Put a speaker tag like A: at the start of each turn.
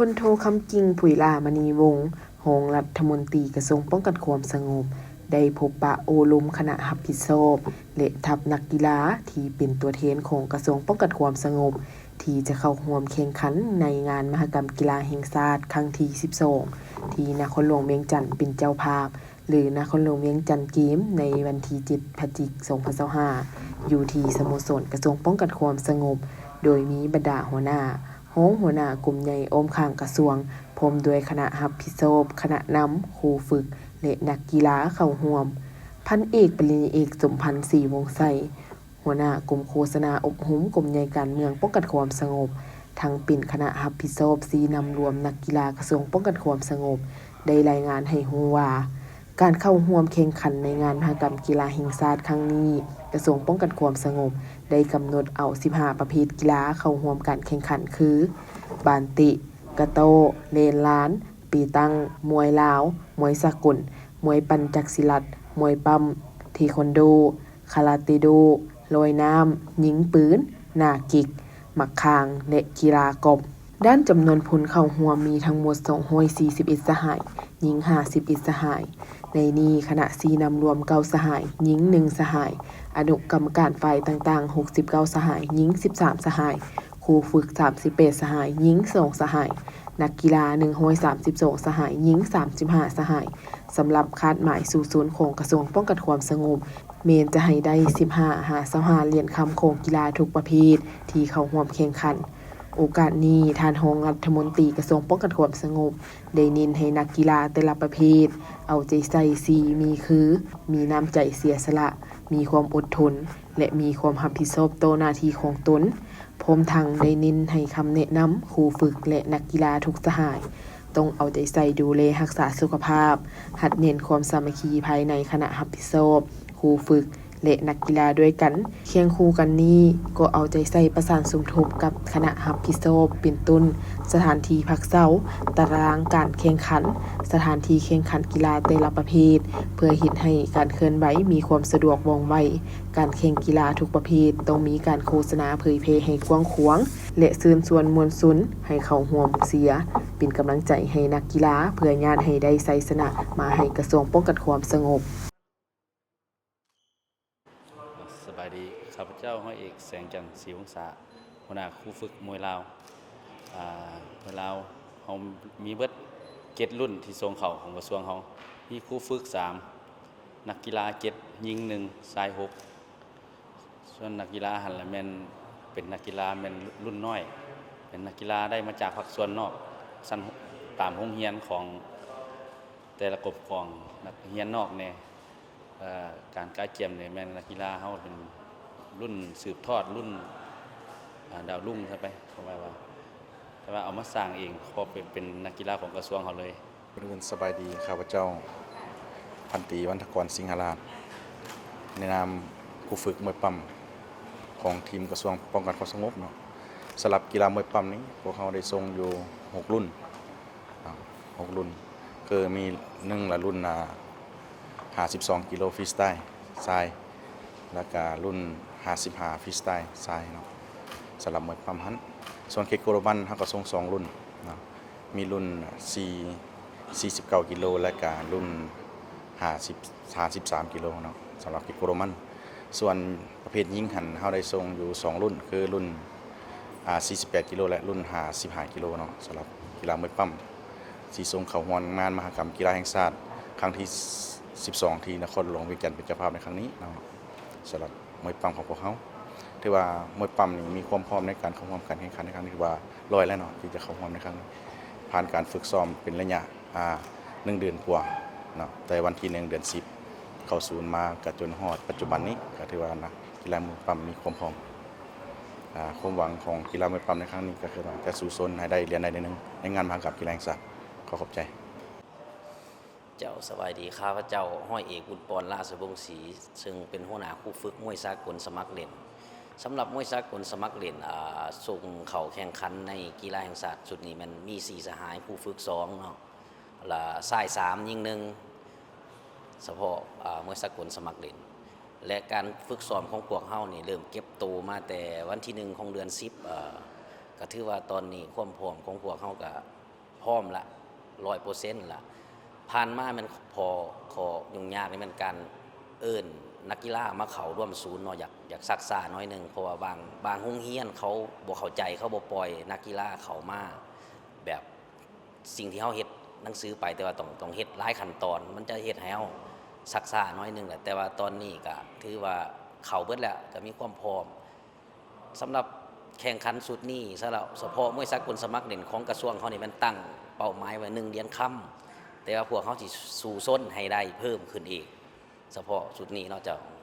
A: พลโทคำจริง ผุยลามณีวงศ์รองรัฐมนตรีกระทรวงป้องกันความสงบได้พบปะโอลมคณะรับผิดชอบและทัพนักกีฬาที่เป็นตัวแทนของกระทรวงป้องกันความสงบที่จะเข้าร่วมแข่งขันในงานมหกรรมกีฬาแห่งชาติครั้งที่ 12 ที่นครหลวงเวียงจันทน์เป็นเจ้าภาพหรือนครหลวงเวียงจันทน์เกมในวันที่ 7 พฤศจิกายน 2025 อยู่ที่สโมสรกระทรวงป้องกันความสงบโดยมีบรรดาหัวหน้ารองหัวหน้ากลุ่มใหญ่อ้อมข้างกระทรวงพร้อมด้วยคณะรับผิดชอบคณะนำครูฝึกและนักกีฬาเข้าร่วมพันเอกปริญญาเอกสมพันธ์ศรีวงศ์ไสหัวหน้ากลุ่มโฆษณาอบรมกลุ่มใหญ่การเมืองป้องกันความสงบทั้งเป็นคณะรับผิดชอบสีนำรวมนักกีฬากระทรวงป้องกันความสงบได้รายงานให้รู้ว่าการเข้าร่วมแข่งขันในงานมหกรรมกีฬาแห่งชาติครั้งนี้กระทรวงป้องกันความสงบได้กำหนดเอา 15 ประเภทกีฬาเข้าร่วมการแข่งขันคือบานติกะโตเลนล้านปีตังมวยลาวมวยสากลมวยปัญจักศิลัดมวยปั้มเทควันโดคาราเต้โดลอยน้ำยิงปืนหน้ากิกหมักคางและกีฬากบด้านจำนวนพลเข้าร่วมมีทั้งหมด241สหายหญิง51สหายในนี้คณะซีนำรวม9สหายหญิง1สหายอนุกรรมการฝ่ายต่างๆ69สหายหญิง13สหายครูฝึก38สหายหญิง2สหายนักกีฬา132สหายหญิง35สหายสำหรับคาดหมายสู่ศูนย์ของกระทรวงป้องกันความสงบเมนจะให้ได้15-25เหรียญคำของกีฬาทุกประเภทที่เข้าร่วมแข่งขันโอกาสนี้ท่านรองรัฐมนตรีกระทรวงป้องกันความสงบได้เน้นให้นักกีฬาแต่ละประเภทเอาใจใส่4มีคือมีน้ำใจเสียสละมีความอดทนและมีความรับผิดชอบต่อหน้าที่ของตนพร้อมทั้งได้เน้นให้คำแนะนำครูฝึกและนักกีฬาทุกสหายต้องเอาใจใส่ดูแลรักษาสุขภาพหัดเน้นความสามัคคีภายในคณะรับผิดชอบครูฝึกและนักกีฬาด้วยกันเคียงคู่กันนี้ก็เอาใจใส่ประสานสมทบกับคณะรับผิดชอบเป็นต้นสถานที่พักเช้าตารางการแข่งขันสถานที่แข่งขันกีฬาแต่ละประเภทเพื่อเฮ็ดให้การเคลื่อนไหวมีความสะดวกว่องไวการแข่งกีฬาทุกประเภทต้องมีการโฆษณาเผยแพร่ให้กว้างขวางและเชิญชวนมวลชนให้เข้าร่วมเสียเป็นกำลังใจให้นักกีฬาเพื่อญาติให้ได้ชัยชนะมาให้กระทรวงป้องกันความสงบ
B: สบายดีข้าพเจ้าห้อยเอกแสงจันทร์ศรีวงศาหัวหน้าครูฝึกมวยลาวมวยลาวเรามีเบิด7รุ่นที่ทรงเข่าของกระทรวงเรามีครูฝึก3นักกีฬา7ยิง1ชาย6ส่วนนักกีฬาหันละแม่นเป็นนักกีฬาแม่นรุ่นน้อยเป็นนักกีฬาได้มาจากภาคส่วนนอกสั้นตามโรงเรียนของแต่ละกบของนักเรียนนอกแน่การกล้าเกียมเนี่ยแม่นนักกีฬาเขาเป็นรุ่นสืบทอดรุ่นดาวรุ่งใช่ไหมเขาว่าแต่ว่าเอามาสร้างเองเพราะเป็นนักกีฬาของกระทรวงเขาเลย
C: เรือนสบายดีข้าพเจ้าพันตรีวันทกรสิงหราชในนามครูฝึกมวยปั้มของทีมกระทรวงป้องกันความสงบเนาะสำหรับกีฬามวยปั้มนี้พวกเขาได้ทรงอยู่6รุ่น6รุ่นคือมี1ละรุ่น52กิโลฟรีสไตล์ทรายแล้วก็รุ่น55ฟรีสไตล์ทรายเนาะสำหรับมวยปั้มหันส่วนเกโกโรบันเขาก็ทรง2รุ่นเนาะมีรุ่น49กิโลและก็รุ่น53กิโลเนาะสำหรับเกโกโรมันส่วนประเภทยิงหันเขาได้ทรงอยู่2รุ่นคือรุ่น48กิโลและรุ่น55กิโลเนาะสำหรับกีฬามวยปั้มที่ทรงเข้าร่วมงานมหกรรมกีฬาแห่งชาติครั้งที่12ที่นครหลวงเวียงจันทน์เป็นเจ้าภาพในครั้งนี้เนาะสำหรับมวยปั้มของพวกเขาถือว่ามวยปั้มนี่มีความพร้อมในการเข้าร่วมการแข่งขันในครั้งนี้ถือว่า100แล้วเนาะที่จะเข้าร่วมในครั้งนี้ผ่านการฝึกซ้อมเป็นระยะ1 เดือนกว่าเนาะแต่วันที่1 เดือน 10เข้าศูนย์มากระจนฮอดปัจจุบันนี้ก็ถือว่านะกีฬามวยปั้มมีความพร้อมความหวังของกีฬามวยปั้มในครั้งนี้ก็คือว่าจะสู่ชนให้ได้เหรียญใดเหรียญหนึ่งในงานมหกรรมกีฬาแห่งชาติขอบใจ
D: เจ้าสบายดีข้าพเจ้าห้อยเอกบุญปอนราชวงศ์ศรีซึ่งเป็นหัวหน้าครูฝึกมวยสากลสมัครเล่นสำหรับมวยสากลสมัครเล่นส่งเข่าแข่งขันในกีฬาแห่งชาติสุดนี้มันมี4สหายครูฝึก2เนาะละชาย3ยิง1เฉพาะมวยสากลสมัครเล่นและการฝึกซ้อมของพวกเฮานี่เริ่มเก็บตัวมาแต่วันที่1ของเดือน10ก็ถือว่าตอนนี้ความพร้อมของพวกเฮาก็ พร้อมละ100%ละผ่านมามันพอขอยุ่งยากนี่มันการเอิ้นนักกีฬามาเข้าร่วมศูนย์เนาะอยากซักษาน้อยหนึงเพราะว่าบางโรงเรียนเขาบ่เข้าใจเขาบ่ปล่อยนักกีฬาเข้ามาแบบสิ่งที่เฮาเฮ็ดหนังสือไปแต่ว่าต้องเฮ็ดหลายขั้นตอนมันจะเฮ็ดให้เฮาซักษาน้อยหนึงแหละแต่ว่าตอนนี้ก็ถือว่าเข้าเบิดแล้วก็มีความพร้อมสำหรับแข่งขันสุดนี้สำหรับเฉพาะมวยสากลสมัครเล่นของกระทรวงเขานี่มันตั้งเป้าหมายไว้1เหรียญคำแต่ว่าพวกเขาสิสู้ส้นให้ได้เพิ่มขึ้นอีกเฉพาะสุดนี้เนาะเจ้า